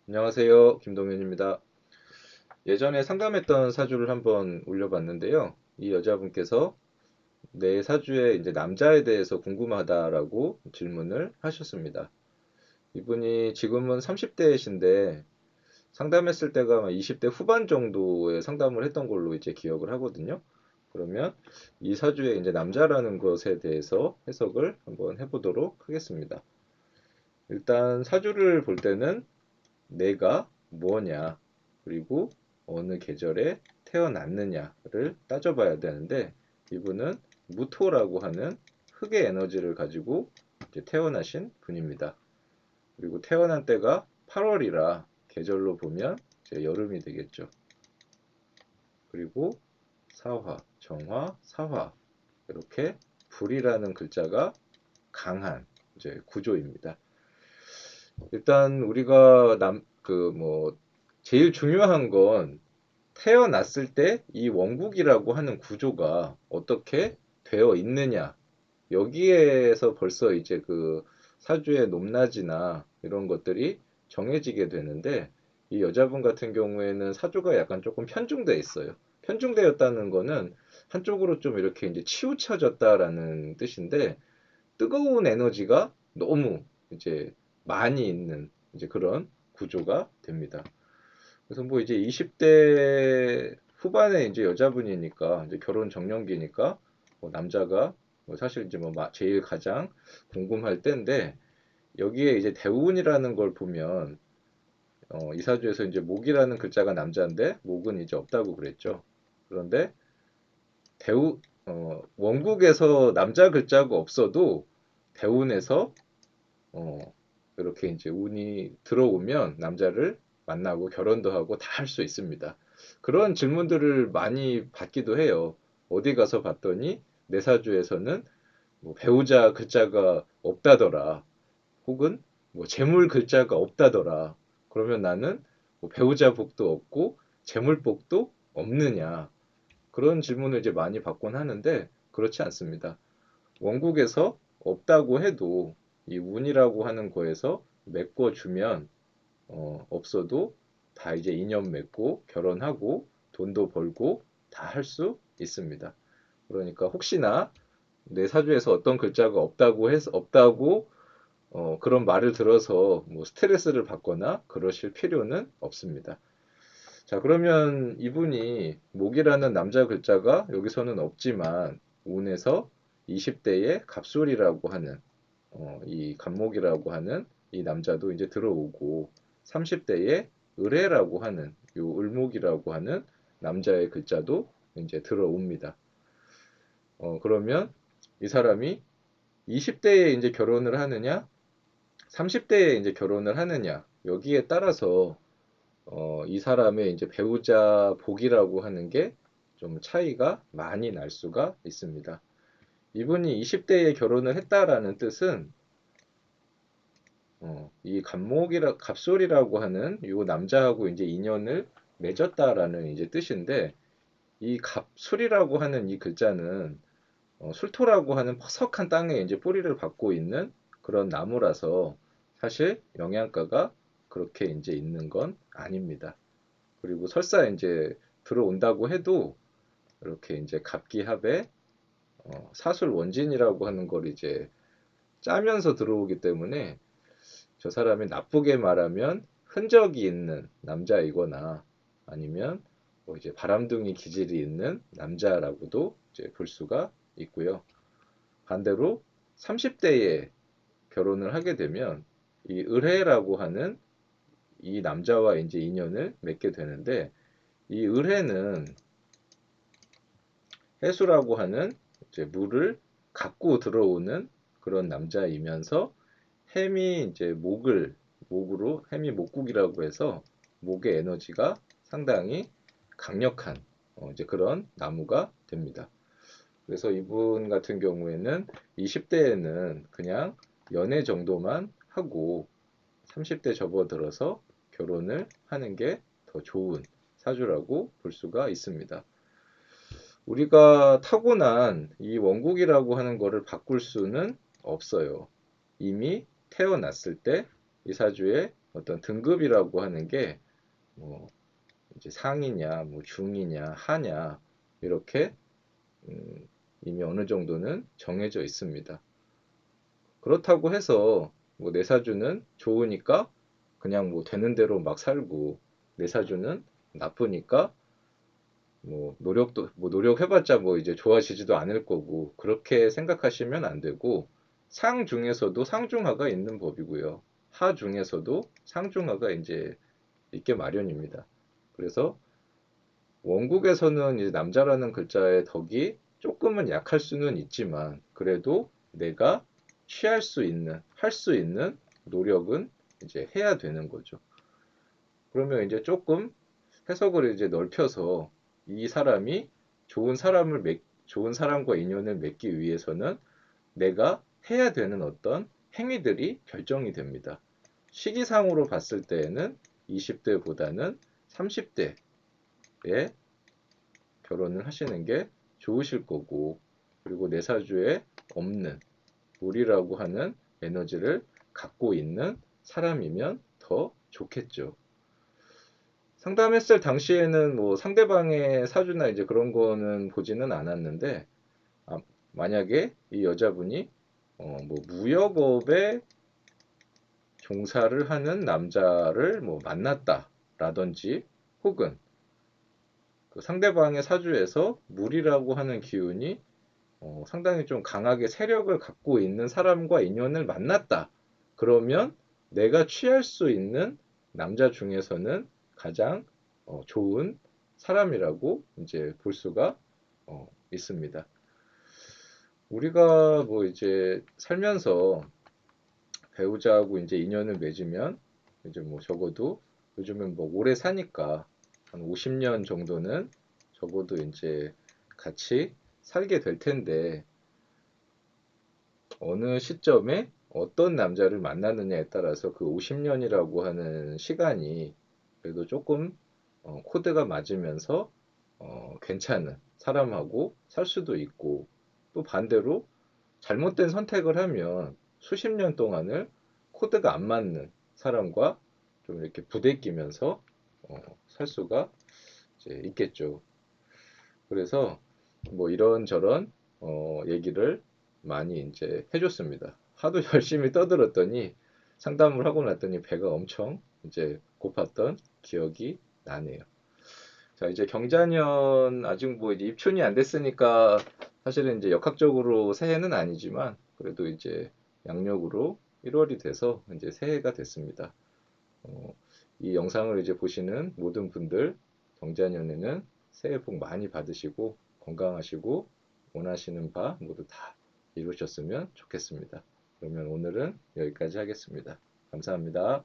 안녕하세요. 김동현입니다. 예전에 상담했던 사주를 한번 올려봤는데요. 이 여자분께서 내 사주에 이제 남자에 대해서 궁금하다라고 질문을 하셨습니다. 이분이 지금은 30대이신데 상담했을 때가 아마 20대 후반 정도에 상담을 했던 걸로 이제 기억을 하거든요. 그러면 이 사주에 이제 남자라는 것에 대해서 해석을 한번 해보도록 하겠습니다. 일단 사주를 볼 때는 내가 뭐냐, 그리고 어느 계절에 태어났느냐를 따져봐야 되는데, 이분은 무토라고 하는 흑의 에너지를 가지고 이제 태어나신 분입니다. 그리고 태어난 때가 8월이라 계절로 보면 이제 여름이 되겠죠. 그리고 사화, 정화, 사화 이렇게 불이라는 글자가 강한 이제 구조입니다. 일단 우리가 제일 중요한 건 태어났을 때 이 원국이라고 하는 구조가 어떻게 되어 있느냐. 여기에서 벌써 이제 그 사주의 높낮이나 이런 것들이 정해지게 되는데, 이 여자분 같은 경우에는 사주가 약간 조금 편중돼 있어요. 편중되었다는 거는 한쪽으로 좀 이렇게 이제 치우쳐졌다라는 뜻인데, 뜨거운 에너지가 너무 이제 많이 있는 이제 그런 구조가 됩니다. 그래서 뭐 이제 20대 후반에 이제 여자분이니까 이제 결혼 정년기니까 뭐 남자가 뭐 사실 이제 뭐 제일 가장 궁금할 때인데, 여기에 이제 대운이라는 걸 보면 이사주에서 이제 목이라는 글자가 남자인데 목은 이제 없다고 그랬죠. 그런데 대우 원국에서 남자 글자가 없어도 대운에서 어, 이렇게 이제 운이 들어오면 남자를 만나고 결혼도 하고 다 할 수 있습니다. 그런 질문들을 많이 받기도 해요. 어디 가서 봤더니 내 사주에서는 뭐 배우자 글자가 없다더라. 혹은 뭐 재물 글자가 없다더라. 그러면 나는 뭐 배우자 복도 없고 재물 복도 없느냐. 그런 질문을 이제 많이 받곤 하는데 그렇지 않습니다. 원국에서 없다고 해도 이 운이라고 하는 거에서 메꿔주면 없어도 다 이제 인연 맺고 결혼하고 돈도 벌고 다 할 수 있습니다. 그러니까 혹시나 내 사주에서 어떤 글자가 없다고 해서 없다고 그런 말을 들어서 뭐 스트레스를 받거나 그러실 필요는 없습니다. 자, 그러면 이분이 목이라는 남자 글자가 여기서는 없지만 운에서 20대에 갑술이라고 하는 이 갑목이라고 하는 이 남자도 이제 들어오고 30대에 을해라고 하는 요 을목이라고 하는 남자의 글자도 이제 들어옵니다. 그러면 이 사람이 20대에 이제 결혼을 하느냐, 30대에 이제 결혼을 하느냐, 여기에 따라서 이 사람의 이제 배우자 복이라고 하는 게 좀 차이가 많이 날 수가 있습니다. 이분이 20대에 결혼을 했다라는 뜻은 이 갑솔이라고 하는 이 남자하고 이제 인연을 맺었다라는 이제 뜻인데, 이 갑술이라고 하는 이 글자는 술토라고 하는 퍼석한 땅에 이제 뿌리를 받고 있는 그런 나무라서 사실 영양가가 그렇게 이제 있는 건 아닙니다. 그리고 설사 이제 들어온다고 해도 이렇게 이제 갑기합에 사술 원진이라고 하는 걸 이제 짜면서 들어오기 때문에 저 사람이 나쁘게 말하면 흔적이 있는 남자이거나 아니면 뭐 이제 바람둥이 기질이 있는 남자라고도 이제 볼 수가 있고요. 반대로 30대에 결혼을 하게 되면 이 을해라고 하는 이 남자와 이제 인연을 맺게 되는데, 이 을해는 해수라고 하는 이제 물을 갖고 들어오는 그런 남자이면서 햄이 이제 목으로 햄이 목국이라고 해서 목의 에너지가 상당히 강력한 이제 그런 나무가 됩니다. 그래서 이분 같은 경우에는 20대에는 그냥 연애 정도만 하고 30대 접어들어서 결혼을 하는 게 더 좋은 사주라고 볼 수가 있습니다. 우리가 타고난 이 원국이라고 하는 거를 바꿀 수는 없어요. 이미 태어났을 때 이 사주에 어떤 등급이라고 하는 게 뭐 이제 상이냐, 뭐 중이냐, 하냐 이렇게 이미 어느 정도는 정해져 있습니다. 그렇다고 해서 뭐 내 사주는 좋으니까 그냥 뭐 되는 대로 막 살고 내 사주는 나쁘니까 뭐 노력해봤자 뭐 이제 좋아지지도 않을 거고 그렇게 생각하시면 안 되고 상 중에서도 상중하가 있는 법이고요. 하 중에서도 상중하가 이제 있게 마련입니다. 그래서 원국에서는 이제 남자라는 글자의 덕이 조금은 약할 수는 있지만 그래도 내가 취할 수 있는, 할 수 있는 노력은 이제 해야 되는 거죠. 그러면 이제 조금 해석을 이제 넓혀서 이 사람이 좋은 사람과 인연을 맺기 위해서는 내가 해야 되는 어떤 행위들이 결정이 됩니다. 시기상으로 봤을 때에는 20대보다는 30대에 결혼을 하시는 게 좋으실 거고, 그리고 내 사주에 없는 물이라고 하는 에너지를 갖고 있는 사람이면 더 좋겠죠. 상담했을 당시에는 뭐 상대방의 사주나 이제 그런 거는 보지는 않았는데, 아, 만약에 이 여자분이 뭐 무역업에 종사를 하는 남자를 뭐 만났다라든지 혹은 그 상대방의 사주에서 물이라고 하는 기운이 상당히 좀 강하게 세력을 갖고 있는 사람과 인연을 만났다. 그러면 내가 취할 수 있는 남자 중에서는 가장 좋은 사람이라고 이제 볼 수가 있습니다. 우리가 뭐 이제 살면서 배우자하고 이제 인연을 맺으면 이제 뭐 적어도 요즘은 뭐 오래 사니까 한 50년 정도는 적어도 이제 같이 살게 될 텐데 어느 시점에 어떤 남자를 만나느냐에 따라서 그 50년이라고 하는 시간이 그래도 조금 코드가 맞으면서 괜찮은 사람하고 살 수도 있고 또 반대로 잘못된 선택을 하면 수십 년 동안을 코드가 안 맞는 사람과 좀 이렇게 부대끼면서 살 수가 이제 있겠죠. 그래서 뭐 이런저런 얘기를 많이 이제 해줬습니다. 하도 열심히 떠들었더니 상담을 하고 났더니 배가 엄청 이제 고팠던 기억이 나네요. 자, 이제 경자년 아직 뭐 이제 입춘이 안 됐으니까 사실은 이제 역학적으로 새해는 아니지만 그래도 이제 양력으로 1월이 돼서 이제 새해가 됐습니다. 어, 이 영상을 이제 보시는 모든 분들 경자년에는 새해 복 많이 받으시고 건강하시고 원하시는 바 모두 다 이루셨으면 좋겠습니다. 그러면 오늘은 여기까지 하겠습니다. 감사합니다.